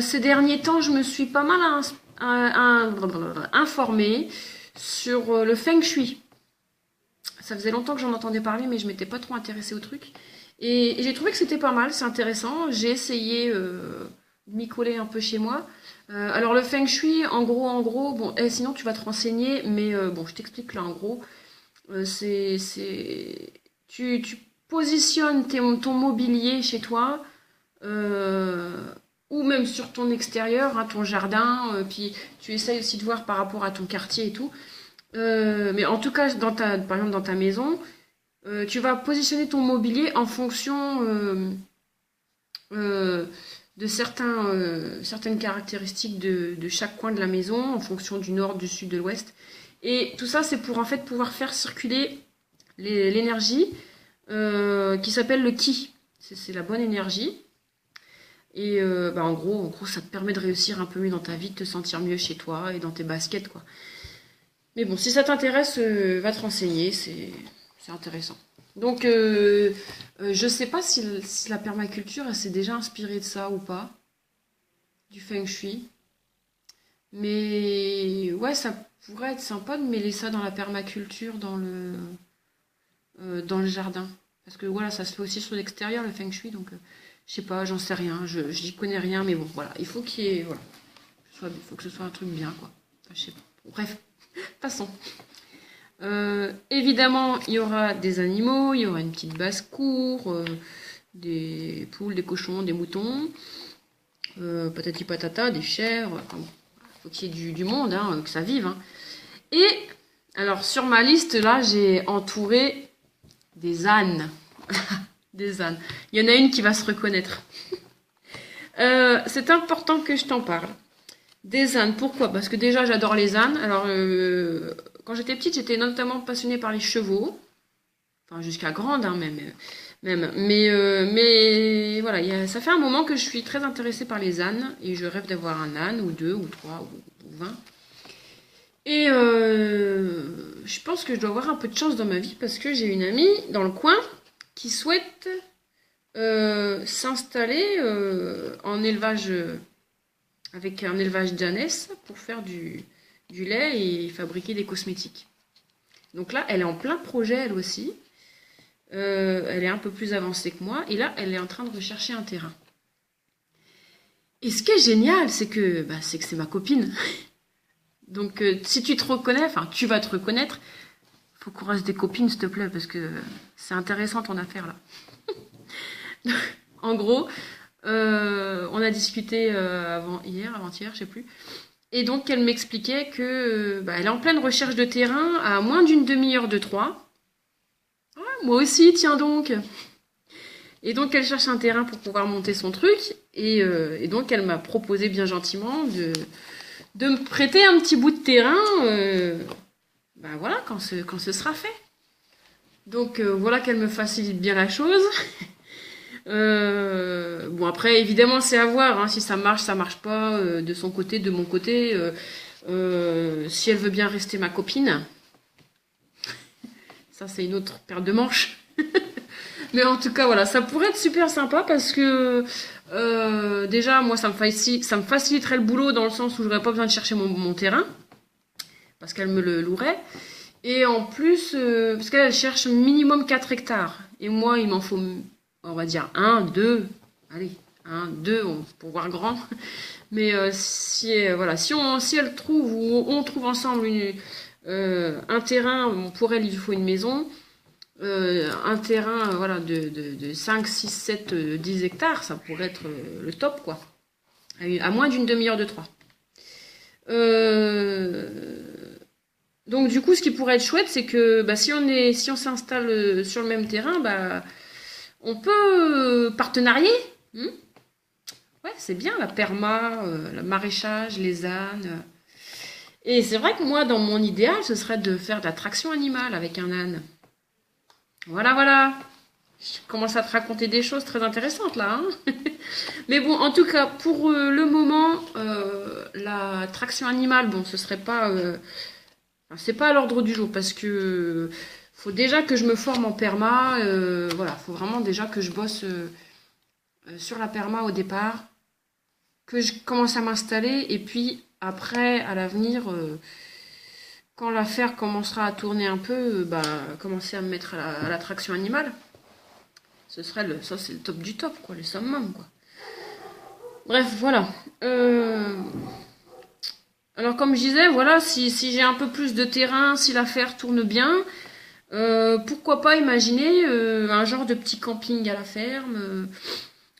Ces derniers temps, je me suis pas mal informée sur le feng shui. Ça faisait longtemps que j'en entendais parler, mais je m'étais pas trop intéressée au truc. Et j'ai trouvé que c'était pas mal, c'est intéressant. J'ai essayé de m'y coller un peu chez moi. Alors le feng shui, en gros, bon, sinon tu vas te renseigner, mais bon, je t'explique là en gros. Tu positionnes ton mobilier chez toi, euh, ou même sur ton extérieur, hein, ton jardin, puis tu essayes aussi de voir par rapport à ton quartier et tout. Mais en tout cas, par exemple dans ta maison, tu vas positionner ton mobilier en fonction euh, de certaines caractéristiques de chaque coin de la maison, en fonction du nord, du sud, de l'ouest. Et tout ça, c'est pour en fait pouvoir faire circuler l'énergie qui s'appelle le ki. C'est la bonne énergie. Et en gros, ça te permet de réussir un peu mieux dans ta vie, de te sentir mieux chez toi et dans tes baskets, quoi. Mais bon, si ça t'intéresse, va te renseigner, c'est intéressant. Donc, je sais pas si la permaculture, elle s'est déjà inspirée de ça ou pas, du feng shui. Mais ouais, ça pourrait être sympa de mêler ça dans la permaculture, dans le jardin. Parce que voilà, ça se fait aussi sur l'extérieur, le feng shui, donc je sais pas, j'en sais rien, j'y connais rien, mais bon, voilà, il faut qu'il y ait, voilà, il faut que ce soit un truc bien, quoi. Enfin, je sais pas. Bref, passons. Évidemment, il y aura des animaux, il y aura une petite basse-cour, des poules, des cochons, des moutons, patati patata, des chèvres. Enfin, bon, faut qu'il y ait du monde, hein, que ça vive. Hein. Et alors, sur ma liste, là, j'ai entouré des ânes. Des ânes. Il y en a une qui va se reconnaître. C'est important que je t'en parle. Des ânes, pourquoi? Parce que déjà, j'adore les ânes. Alors, quand j'étais petite, j'étais notamment passionnée par les chevaux. Enfin, jusqu'à grande, hein, même. Mais voilà, ça fait un moment que je suis très intéressée par les ânes. Et je rêve d'avoir un âne, ou deux, ou trois, ou 20. Et je pense que je dois avoir un peu de chance dans ma vie parce que j'ai une amie dans le coin qui souhaite s'installer en élevage avec un élevage d'ânesse pour faire du lait et fabriquer des cosmétiques. Donc là, elle est en plein projet elle aussi. Elle est un peu plus avancée que moi et là, elle est en train de rechercher un terrain. Et ce qui est génial, c'est ma copine. Donc si tu te reconnais, enfin tu vas te reconnaître, faut qu'on reste des copines s'il te plaît parce que c'est intéressant ton affaire là. En gros, on a discuté avant-hier, je sais plus. Et donc elle m'expliquait que elle est en pleine recherche de terrain à moins d'une demi-heure de Troyes. Ah, moi aussi, tiens donc. Et donc elle cherche un terrain pour pouvoir monter son truc. Et donc elle m'a proposé bien gentiment de me prêter un petit bout de terrain. Voilà, quand ce sera fait. Donc voilà qu'elle me facilite bien la chose. Bon après évidemment c'est à voir hein, si ça marche pas de son côté, de mon côté. Si elle veut bien rester ma copine, ça c'est une autre paire de manches. Mais en tout cas voilà, ça pourrait être super sympa parce que déjà moi ça me faciliterait le boulot dans le sens où j'aurais pas besoin de chercher mon terrain parce qu'elle me le louerait. Et en plus, parce qu'elle cherche minimum 4 hectares. Et moi, il m'en faut, on va dire, un, deux. Allez, un, deux, pour voir grand. Mais si elle trouve, ou on trouve ensemble un terrain, pour elle, il faut une maison. Un terrain voilà, de 5, 6, 7, 10 hectares, ça pourrait être le top, quoi. À moins d'une demi-heure de Troyes. Donc du coup, ce qui pourrait être chouette, c'est que si on s'installe sur le même terrain, on peut partenarier. Hmm. Ouais, c'est bien la perma, le maraîchage, les ânes. Et c'est vrai que moi, dans mon idéal, ce serait de faire de la traction animale avec un âne. Voilà, voilà. Je commence à te raconter des choses très intéressantes là. Hein. Mais bon, en tout cas, pour le moment, la traction animale, bon, ce serait pas... c'est pas à l'ordre du jour parce que faut déjà que je me forme en perma. Voilà, faut vraiment déjà que je bosse sur la perma au départ, que je commence à m'installer. Et puis après, à l'avenir, quand l'affaire commencera à tourner un peu, commencer à me mettre à la traction animale. Ça, c'est le top du top, quoi, le summum, quoi. Bref, voilà. Alors, comme je disais, voilà, si j'ai un peu plus de terrain, si l'affaire tourne bien, pourquoi pas imaginer un genre de petit camping à la ferme,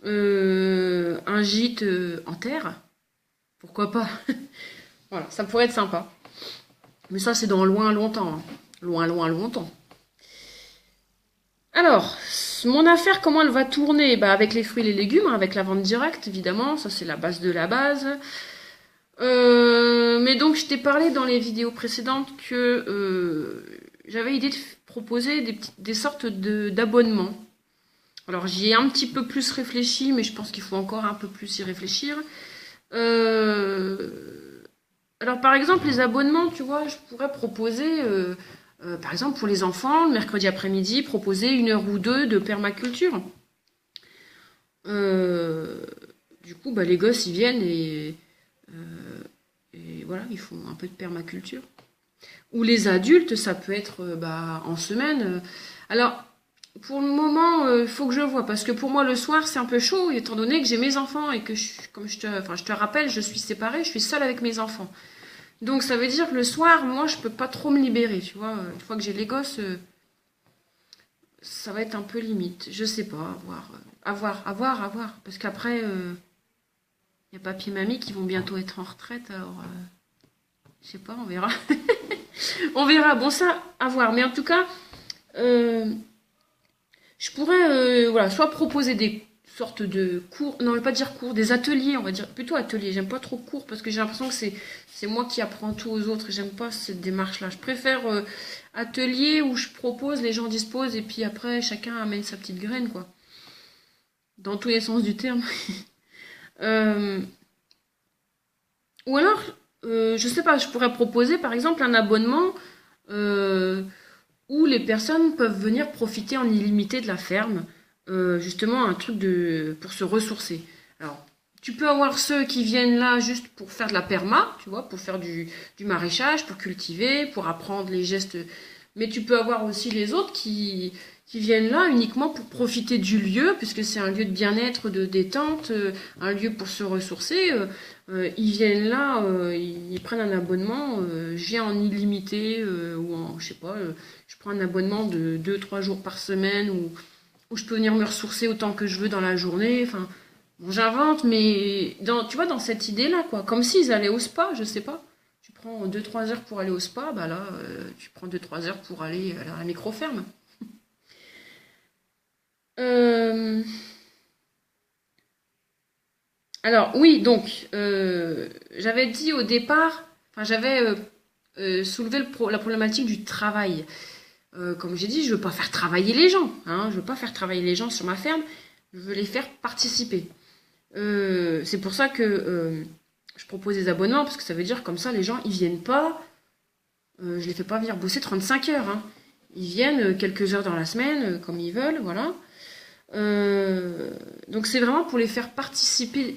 un gîte en terre. Pourquoi pas? Voilà, ça pourrait être sympa. Mais ça, c'est dans loin longtemps. Hein. Loin, loin, longtemps. Alors, mon affaire, comment elle va tourner? Avec les fruits et les légumes, hein, avec la vente directe, évidemment. Ça, c'est la base de la base. Mais donc, je t'ai parlé dans les vidéos précédentes que j'avais l'idée de proposer des sortes d'abonnements. Alors, j'y ai un petit peu plus réfléchi, mais je pense qu'il faut encore un peu plus y réfléchir. Alors, par exemple, les abonnements, tu vois, je pourrais proposer... par exemple, pour les enfants, le mercredi après-midi, proposer 1 heure ou 2 de permaculture. Du coup, les gosses, ils viennent et voilà, ils font un peu de permaculture. Ou les adultes, ça peut être en semaine. Alors, pour le moment, il faut que je vois, parce que pour moi, le soir, c'est un peu chaud, étant donné que j'ai mes enfants et que, comme je te rappelle, je suis séparée, je suis seule avec mes enfants. Donc ça veut dire que le soir, moi, je peux pas trop me libérer, tu vois. Une fois que j'ai les gosses, ça va être un peu limite. Je sais pas, à voir. Parce qu'après, y a papy et mamie qui vont bientôt être en retraite, alors je sais pas, on verra. On verra, bon ça, à voir. Mais en tout cas, je pourrais soit proposer des sortes de cours, non, je vais pas dire cours, des ateliers, on va dire, plutôt ateliers. J'aime pas trop cours parce que j'ai l'impression que c'est moi qui apprends tout aux autres. J'aime pas cette démarche-là. Je préfère atelier où je propose, les gens disposent et puis après chacun amène sa petite graine, quoi. Dans tous les sens du terme. Ou alors, je sais pas, je pourrais proposer par exemple un abonnement où les personnes peuvent venir profiter en illimité de la ferme. Justement, un truc pour se ressourcer. Alors, tu peux avoir ceux qui viennent là juste pour faire de la perma, tu vois, pour faire du maraîchage, pour cultiver, pour apprendre les gestes. Mais tu peux avoir aussi les autres qui viennent là uniquement pour profiter du lieu, puisque c'est un lieu de bien-être, de détente, un lieu pour se ressourcer. Ils viennent là, ils prennent un abonnement, je viens en illimité, ou en, je sais pas, je prends un abonnement de 2-3 jours par semaine, où je peux venir me ressourcer autant que je veux dans la journée. Enfin, bon, j'invente, mais tu vois, dans cette idée-là, quoi. Comme s'ils allaient au spa, je sais pas. Tu prends 2-3 heures pour aller au spa, là, tu prends 2-3 heures pour aller à la micro-ferme. Alors, oui, donc, j'avais dit au départ, j'avais soulevé la problématique du travail. Comme j'ai dit, je veux pas faire travailler les gens. Hein, je veux pas faire travailler les gens sur ma ferme. Je veux les faire participer. C'est pour ça que je propose des abonnements, parce que ça veut dire comme ça, les gens, ils viennent pas. Je les fais pas venir bosser 35 heures. Hein. Ils viennent quelques heures dans la semaine, comme ils veulent, voilà. Donc c'est vraiment pour les faire participer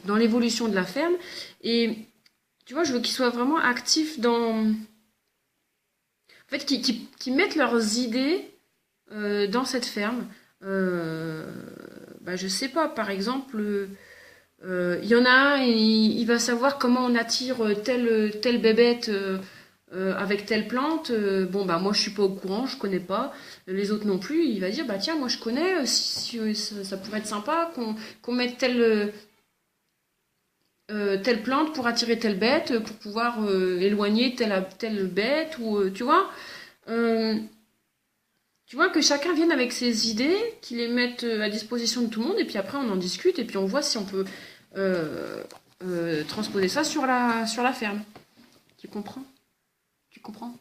dans l'évolution de la ferme. Et tu vois, je veux qu'ils soient vraiment actifs dans... En fait, qui mettent leurs idées dans cette ferme. Je sais pas, par exemple, il y en a un, il va savoir comment on attire telle bébête avec telle plante. Moi je suis pas au courant, je connais pas. Les autres non plus. Il va dire, tiens, moi je connais, ça pourrait être sympa qu'on mette telle plante pour attirer telle bête, pour pouvoir éloigner telle bête, ou tu vois. Tu vois, que chacun vienne avec ses idées, qu'il les mette à disposition de tout le monde, et puis après on en discute, et puis on voit si on peut transposer ça sur la ferme. Tu comprends? Tu comprends?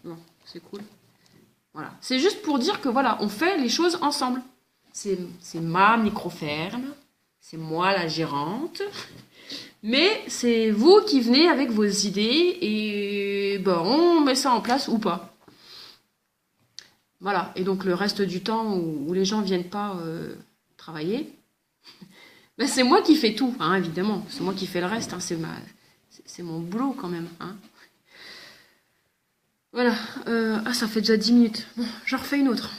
Non, c'est cool. Voilà. C'est juste pour dire que voilà, on fait les choses ensemble. C'est ma micro-ferme, c'est moi la gérante, mais c'est vous qui venez avec vos idées, et on met ça en place ou pas. Voilà, et donc le reste du temps où les gens viennent pas travailler, Bah, c'est moi qui fais tout, hein, évidemment. C'est moi qui fais le reste. Hein. C'est mon boulot quand même. Hein. Voilà. Ah, ça fait déjà 10 minutes. Bon, j'en refais une autre.